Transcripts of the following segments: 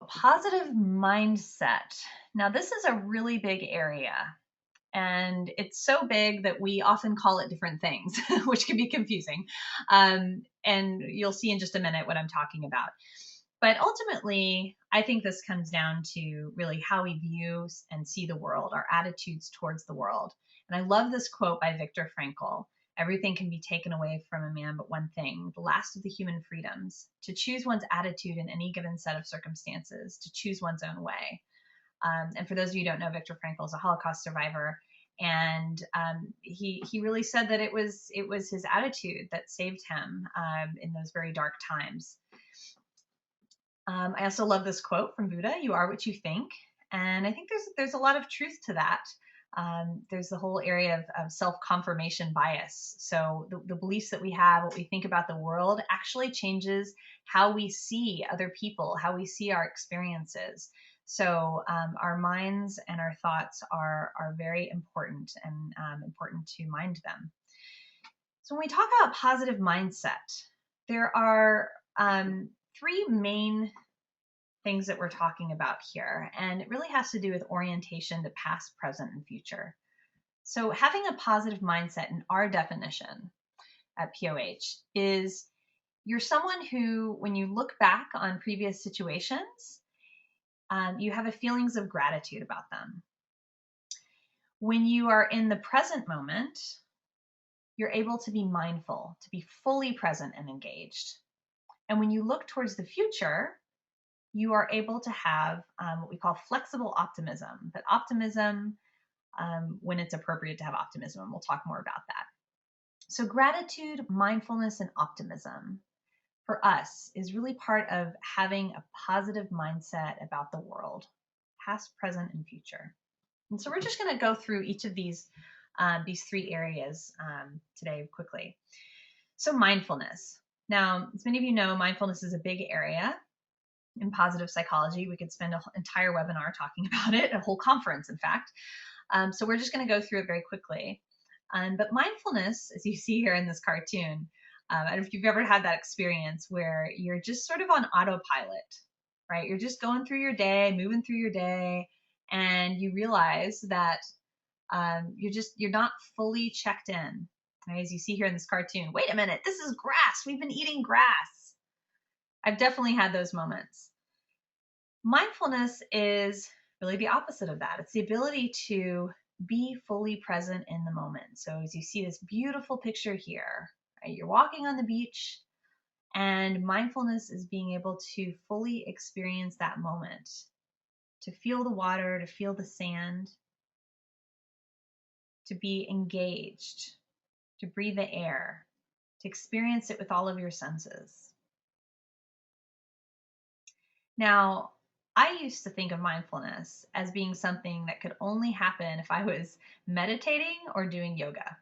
Positive mindset. Now, this is a really big area, and it's so big that we often call it different things, which can be confusing. And you'll see in just a minute what I'm talking about. But ultimately, I think this comes down to really how we view and see the world, our attitudes towards the world. And I love this quote by Viktor Frankl. Everything can be taken away from a man but one thing, the last of the human freedoms, to choose one's attitude in any given set of circumstances, to choose one's own way. And for those of you who don't know, Viktor Frankl is a Holocaust survivor, and he really said that it was his attitude that saved him in those very dark times. I also love this quote from Buddha: "You are what you think," and I think there's a lot of truth to that. There's the whole area of self-confirmation bias. So the beliefs that we have, what we think about the world, actually changes how we see other people, how we see our experiences. So our minds and our thoughts are very important, and important to mind them. So when we talk about positive mindset, there are three main things that we're talking about here, and it really has to do with orientation to past, present, and future. So having a positive mindset, in our definition at POH, is you're someone who, when you look back on previous situations, you have a feelings of gratitude about them. When you are in the present moment, you're able to be mindful, to be fully present and engaged. And when you look towards the future, you are able to have what we call flexible optimism. But optimism, when it's appropriate to have optimism, and we'll talk more about that. So gratitude, mindfulness, and optimism for us is really part of having a positive mindset about the world, past, present, and future. And so we're just going to go through each of these three areas today quickly. So mindfulness. Now, as many of you know, mindfulness is a big area in positive psychology. We could spend an entire webinar talking about it, a whole conference, in fact. So we're just going to go through it very quickly. But mindfulness, as you see here in this cartoon, I don't know if you've ever had that experience where you're just sort of on autopilot, right? You're just going through your day, moving through your day, and you realize that you're not fully checked in. Right? As you see here in this cartoon, wait a minute, this is grass. We've been eating grass. I've definitely had those moments. Mindfulness is really the opposite of that. It's the ability to be fully present in the moment. So as you see this beautiful picture here, right, you're walking on the beach, and mindfulness is being able to fully experience that moment, to feel the water, to feel the sand, to be engaged, to breathe the air, to experience it with all of your senses. Now, I used to think of mindfulness as being something that could only happen if I was meditating or doing yoga.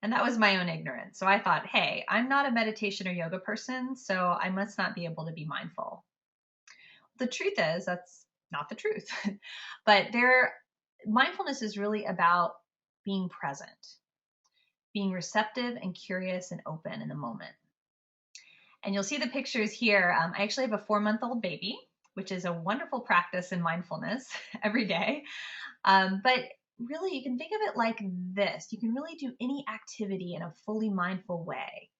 And that was my own ignorance. So I thought, hey, I'm not a meditation or yoga person, so I must not be able to be mindful. The truth is, that's not the truth. But mindfulness is really about being present, being receptive and curious and open in the moment. And you'll see the pictures here. I actually have a 4-month-old baby, which is a wonderful practice in mindfulness every day. But really, you can think of it like this. You can really do any activity in a fully mindful way.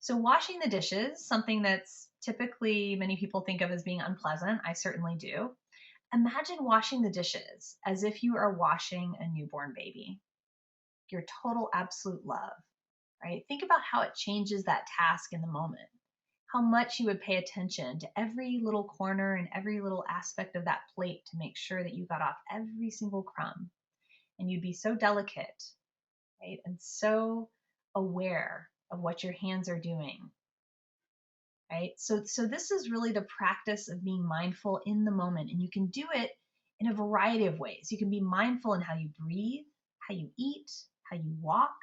So washing the dishes, something that's typically many people think of as being unpleasant, I certainly do. Imagine washing the dishes as if you are washing a newborn baby. Your total absolute love, right? Think about how it changes that task in the moment. How much you would pay attention to every little corner and every little aspect of that plate to make sure that you got off every single crumb. And you'd be so delicate, right? And so aware of what your hands are doing, right? So this is really the practice of being mindful in the moment. And you can do it in a variety of ways. You can be mindful in how you breathe, how you eat, how you walk,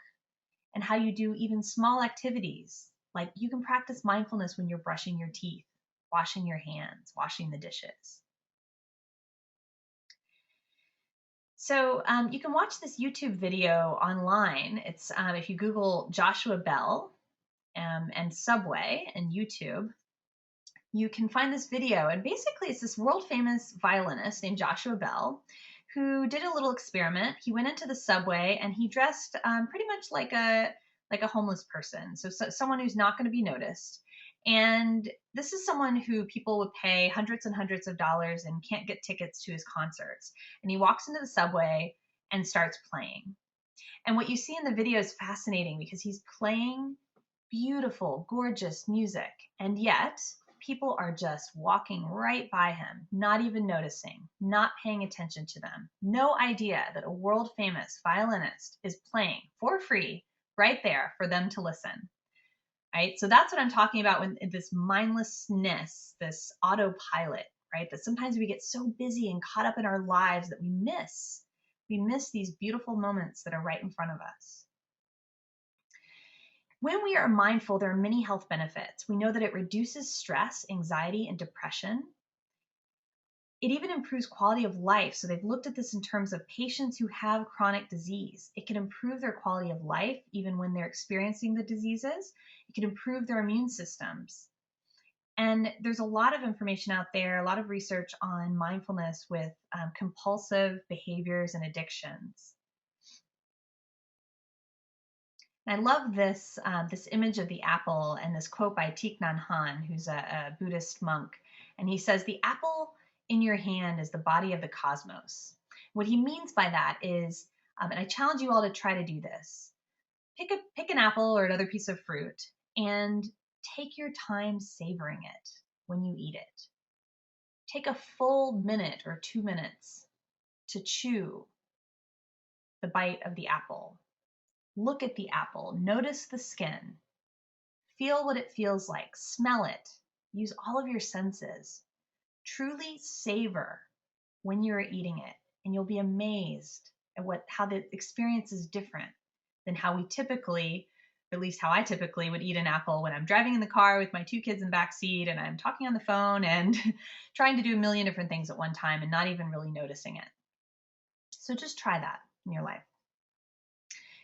and how you do even small activities. Like you can practice mindfulness when you're brushing your teeth, washing your hands, washing the dishes. So you can watch this YouTube video online. It's if you Google Joshua Bell and Subway and YouTube, you can find this video. And basically, it's this world famous violinist named Joshua Bell who did a little experiment. He went into the subway and he dressed pretty much like a homeless person, so someone who's not going to be noticed. And this is someone who people would pay hundreds and hundreds of dollars and can't get tickets to his concerts. And he walks into the subway and starts playing. And what you see in the video is fascinating because he's playing beautiful, gorgeous music. And yet, people are just walking right by him, not even noticing, not paying attention to them. No idea that a world famous violinist is playing for free right there for them to listen. Right? So that's what I'm talking about when this mindlessness, this autopilot, right? That sometimes we get so busy and caught up in our lives that we miss these beautiful moments that are right in front of us. When we are mindful, there are many health benefits. We know that it reduces stress, anxiety, and depression. It even improves quality of life. So they've looked at this in terms of patients who have chronic disease. It can improve their quality of life even when they're experiencing the diseases. It can improve their immune systems. And there's a lot of information out there, a lot of research on mindfulness with compulsive behaviors and addictions. And I love this image of the apple and this quote by Thich Nhat Hanh, who's a Buddhist monk. And he says, "The apple in your hand is the body of the cosmos." What he means by that is, and I challenge you all to try to do this, pick an apple or another piece of fruit and take your time savoring it when you eat it. Take a full minute or 2 minutes to chew the bite of the apple. Look at the apple, notice the skin, feel what it feels like, smell it, use all of your senses. Truly savor when you're eating it, and you'll be amazed at how the experience is different than how we typically, at least how I typically would eat an apple when I'm driving in the car with my 2 kids in the back seat and I'm talking on the phone and trying to do a million different things at one time and not even really noticing it. So just try that in your life.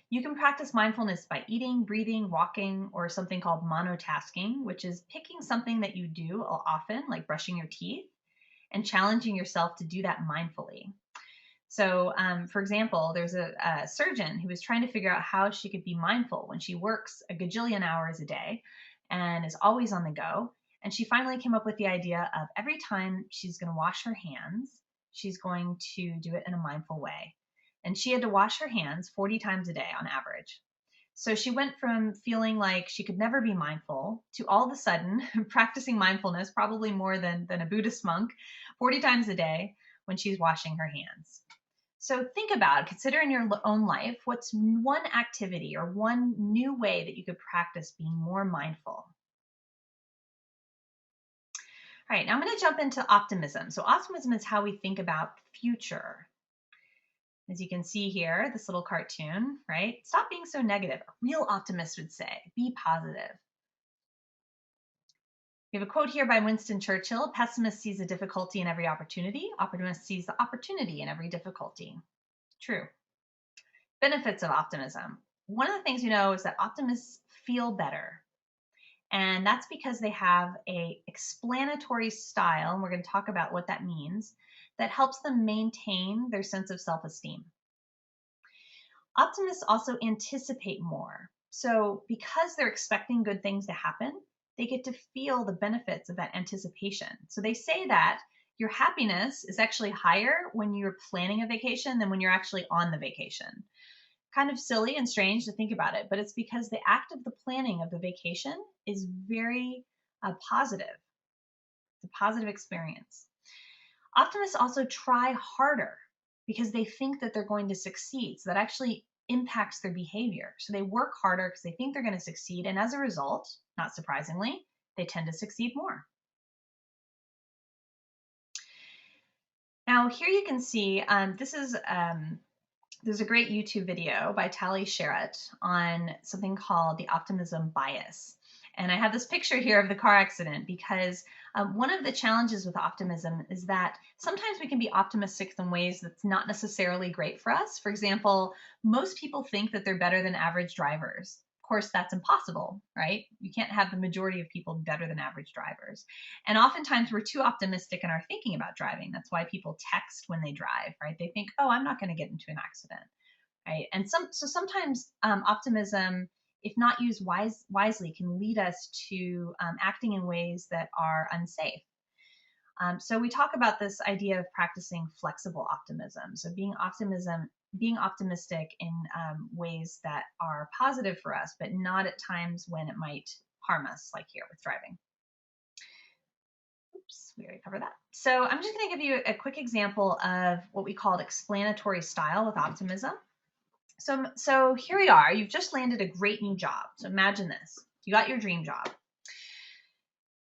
You can practice mindfulness by eating, breathing, walking, or something called monotasking, which is picking something that you do often, like brushing your teeth, and challenging yourself to do that mindfully. So, for example, there's a surgeon who was trying to figure out how she could be mindful when she works a gajillion hours a day and is always on the go. And she finally came up with the idea of every time she's going to wash her hands, she's going to do it in a mindful way. And she had to wash her hands 40 times a day on average. So she went from feeling like she could never be mindful to all of a sudden practicing mindfulness, probably more than a Buddhist monk, 40 times a day when she's washing her hands. So think about, consider in your own life, what's one activity or one new way that you could practice being more mindful? All right, now I'm going to jump into optimism. So optimism is how we think about the future. As you can see here, this little cartoon, right? Stop being so negative. A real optimist would say, be positive. We have a quote here by Winston Churchill: "Pessimist sees a difficulty in every opportunity. Optimist sees the opportunity in every difficulty." True. Benefits of optimism. One of the things you know is that optimists feel better. And that's because they have an explanatory style, and we're going to talk about what that means, that helps them maintain their sense of self-esteem. Optimists also anticipate more. So because they're expecting good things to happen, they get to feel the benefits of that anticipation. So they say that your happiness is actually higher when you're planning a vacation than when you're actually on the vacation. Kind of silly and strange to think about it, but it's because the act of the planning of the vacation is very positive. It's a positive experience. Optimists also try harder because they think that they're going to succeed. So that actually impacts their behavior. So they work harder because they think they're going to succeed. And as a result, not surprisingly, they tend to succeed more. Now here you can see, there's a great YouTube video by Tali Sharot on something called the optimism bias. And I have this picture here of the car accident because one of the challenges with optimism is that sometimes we can be optimistic in ways that's not necessarily great for us. For example, most people think that they're better than average drivers. course, that's impossible, right? You can't have the majority of people better than average drivers. And oftentimes we're too optimistic in our thinking about driving. That's why people text when they drive, right? They think, oh, I'm not going to get into an accident, right? And sometimes optimism, if not used wisely, can lead us to acting in ways that are unsafe. So we talk about this idea of practicing flexible optimism. So being optimistic in ways that are positive for us, but not at times when it might harm us, like here with driving. Oops, we already covered that. So I'm just going to give you a quick example of what we called explanatory style with optimism. So here we are. You've just landed a great new job. So imagine this. You got your dream job.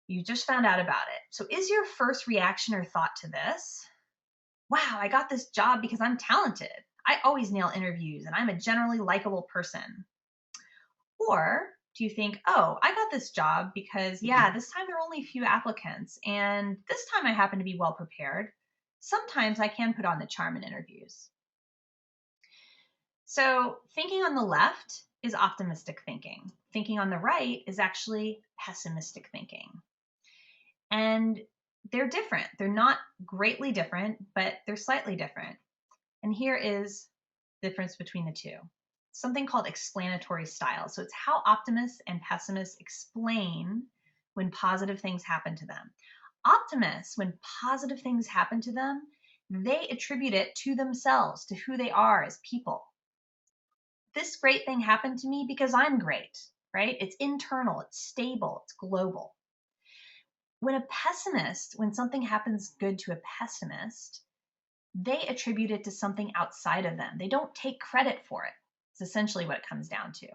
You just found out about it. So is your first reaction or thought to this, wow, I got this job because I'm talented. I always nail interviews and I'm a generally likable person? Or do you think, oh, I got this job because, yeah, this time there are only a few applicants and this time I happen to be well prepared. Sometimes I can put on the charm in interviews. So thinking on the left is optimistic thinking. Thinking on the right is actually pessimistic thinking. And they're different. They're not greatly different, but they're slightly different. And here is the difference between the two. Something called explanatory style. So it's how optimists and pessimists explain when positive things happen to them. Optimists, when positive things happen to them, they attribute it to themselves, to who they are as people. This great thing happened to me because I'm great, right? It's internal, it's stable, it's global. When something happens good to a pessimist, they attribute it to something outside of them. They don't take credit for it. It's essentially what it comes down to,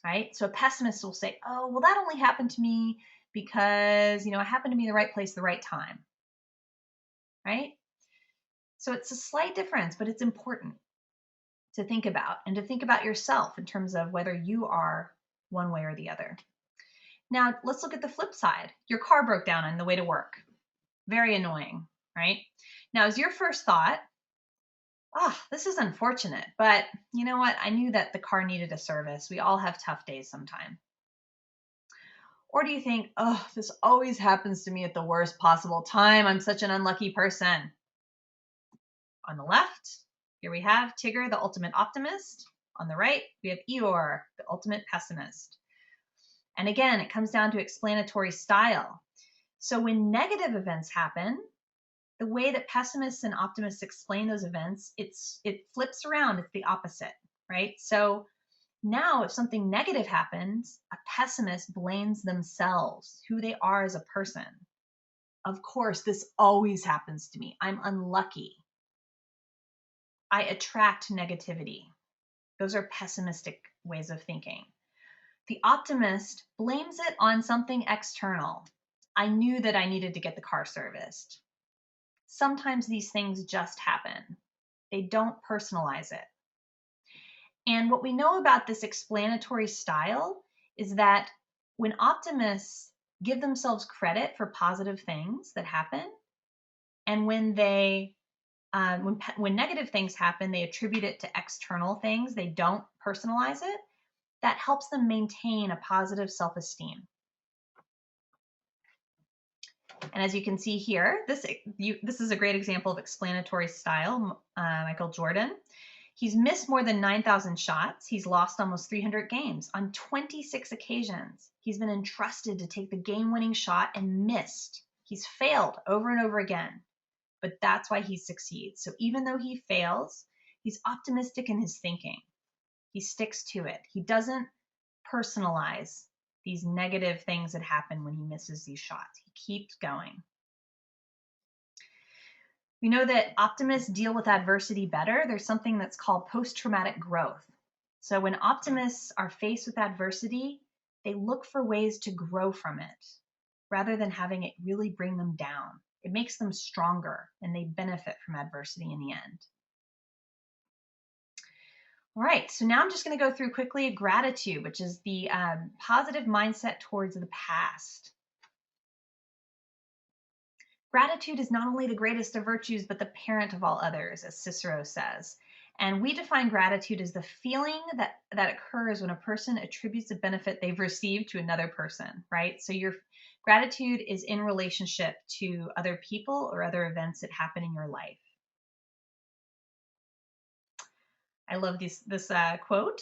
right? So a pessimist will say, oh, well, that only happened to me because, I happened to be in the right place at the right time, right? So it's a slight difference, but it's important to think about and to think about yourself in terms of whether you are one way or the other. Now, let's look at the flip side. Your car broke down on the way to work. Very annoying, right? Now, is your first thought, this is unfortunate, but you know what? I knew that the car needed a service. We all have tough days sometime. Or do you think, this always happens to me at the worst possible time. I'm such an unlucky person. On the left, here we have Tigger, the ultimate optimist. On the right, we have Eeyore, the ultimate pessimist. And again, it comes down to explanatory style. So when negative events happen, the way that pessimists and optimists explain those events, it flips around. It's the opposite, right? So now if something negative happens, a pessimist blames themselves, who they are as a person. Of course, this always happens to me. I'm unlucky. I attract negativity. Those are pessimistic ways of thinking. The optimist blames it on something external. I knew that I needed to get the car serviced. Sometimes these things just happen. They don't personalize it. And what we know about this explanatory style is that when optimists give themselves credit for positive things that happen, and when when negative things happen, they attribute it to external things, they don't personalize it, that helps them maintain a positive self-esteem. And as you can see here, this is a great example of explanatory style, Michael Jordan. He's missed more than 9,000 shots. He's lost almost 300 games on 26 occasions. He's been entrusted to take the game-winning shot and missed. He's failed over and over again, but that's why he succeeds. So even though he fails, he's optimistic in his thinking. He sticks to it. He doesn't personalize these negative things that happen when he misses these shots. He keeps going. We know that optimists deal with adversity better. There's something that's called post-traumatic growth. So when optimists are faced with adversity, they look for ways to grow from it rather than having it really bring them down. It makes them stronger and they benefit from adversity in the end. All right, so now I'm just going to go through quickly gratitude, which is the positive mindset towards the past. Gratitude is not only the greatest of virtues, but the parent of all others, as Cicero says. And we define gratitude as the feeling that occurs when a person attributes a benefit they've received to another person, right? So your gratitude is in relationship to other people or other events that happen in your life. I love this quote,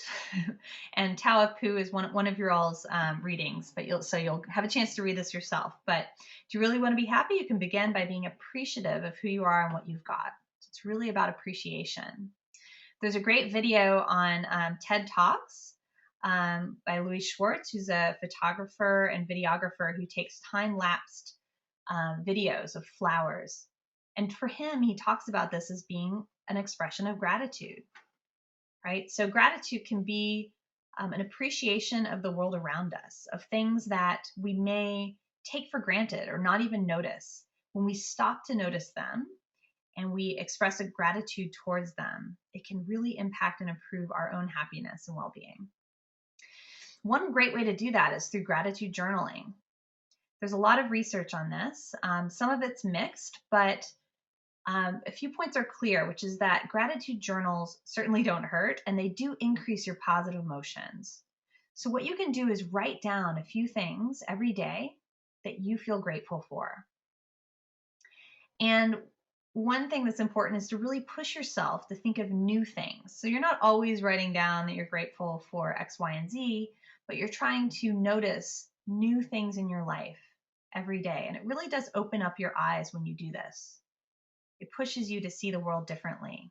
and Tao Pu is one of your all's readings, but you'll have a chance to read this yourself. But do you really want to be happy? You can begin by being appreciative of who you are and what you've got. It's really about appreciation. There's a great video on TED Talks by Louis Schwartz, who's a photographer and videographer who takes time-lapsed videos of flowers. And for him, he talks about this as being an expression of gratitude, right? So gratitude can be an appreciation of the world around us, of things that we may take for granted or not even notice. When we stop to notice them, and we express a gratitude towards them, it can really impact and improve our own happiness and well-being. One great way to do that is through gratitude journaling. There's a lot of research on this. Some of it's mixed, but a few points are clear, which is that gratitude journals certainly don't hurt, and they do increase your positive emotions. So what you can do is write down a few things every day that you feel grateful for. And one thing that's important is to really push yourself to think of new things. So you're not always writing down that you're grateful for X, Y, and Z, but you're trying to notice new things in your life every day. And it really does open up your eyes when you do this. It pushes you to see the world differently.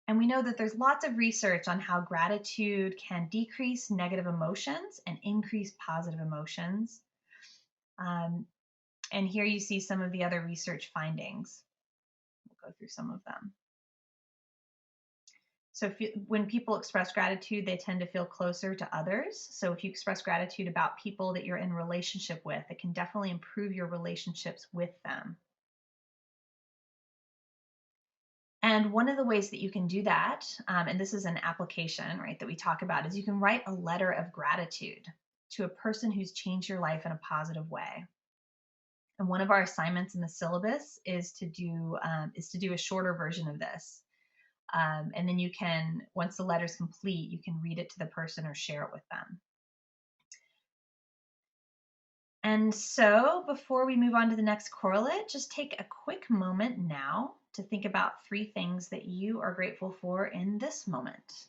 And we know that there's lots of research on how gratitude can decrease negative emotions and increase positive emotions. And here you see some of the other research findings. We'll go through some of them. So when people express gratitude, they tend to feel closer to others. So if you express gratitude about people that you're in relationship with, it can definitely improve your relationships with them. And one of the ways that you can do that, and this is an application, right, that we talk about, is you can write a letter of gratitude to a person who's changed your life in a positive way. And one of our assignments in the syllabus is to do a shorter version of this. And then you can, once the letter's complete, you can read it to the person or share it with them. And so before we move on to the next correlate, just take a quick moment now to think about 3 things that you are grateful for in this moment.